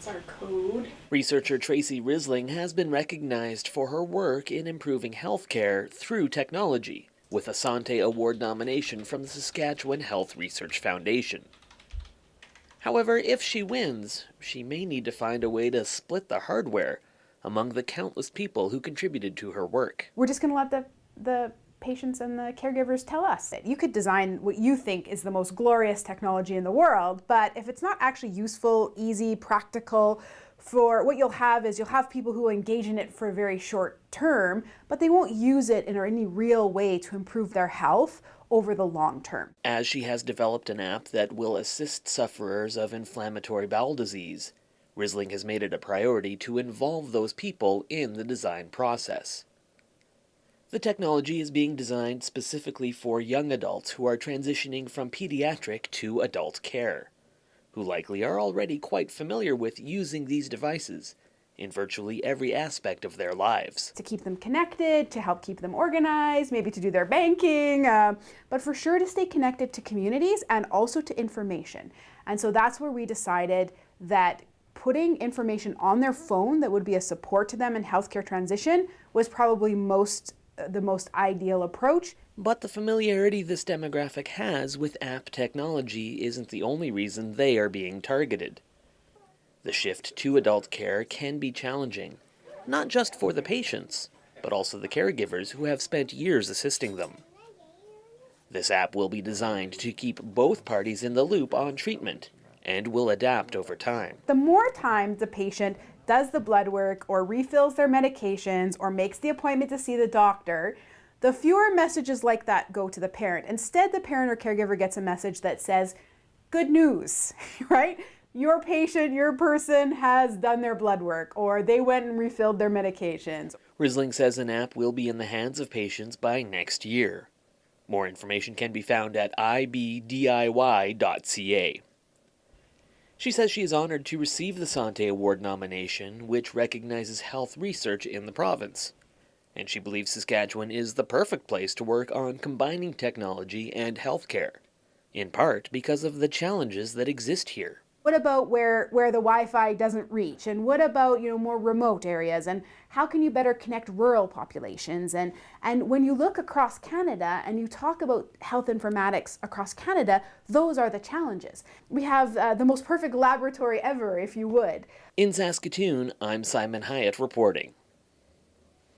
That's our code. Researcher Tracie Risling has been recognized for her work in improving healthcare through technology, with a Santé Award nomination from the Saskatchewan Health Research Foundation. However, if she wins, she may need to find a way to split the hardware among the countless people who contributed to her work. We're just going to let the patients and the caregivers tell us. You could design what you think is the most glorious technology in the world, but if it's not actually useful, easy, practical, for what you'll have people who engage in it for a very short term, but they won't use it in any real way to improve their health over the long term. As she has developed an app that will assist sufferers of inflammatory bowel disease, Risling has made it a priority to involve those people in the design process. The technology is being designed specifically for young adults who are transitioning from pediatric to adult care, who likely are already quite familiar with using these devices in virtually every aspect of their lives. To keep them connected, to help keep them organized, maybe to do their banking, but for sure to stay connected to communities and also to information. And so that's where we decided that putting information on their phone that would be a support to them in healthcare transition was probably the most ideal approach. But the familiarity this demographic has with app technology isn't the only reason they are being targeted. The shift to adult care can be challenging, not just for the patients, but also the caregivers who have spent years assisting them. This app will be designed to keep both parties in the loop on treatment and will adapt over time. The more time the patient does the blood work or refills their medications or makes the appointment to see the doctor, the fewer messages like that go to the parent. Instead, the parent or caregiver gets a message that says, good news, right? Your patient, your person has done their blood work, or they went and refilled their medications. Risling says an app will be in the hands of patients by next year. More information can be found at ibdiy.ca. She says she is honored to receive the Santé Award nomination, which recognizes health research in the province. And she believes Saskatchewan is the perfect place to work on combining technology and healthcare, in part because of the challenges that exist here. What about where the Wi-Fi doesn't reach? And what about, more remote areas? And how can you better connect rural populations? And when you look across Canada and you talk about health informatics across Canada, those are the challenges. We have the most perfect laboratory ever, if you would. In Saskatoon, I'm Simon Hyatt reporting.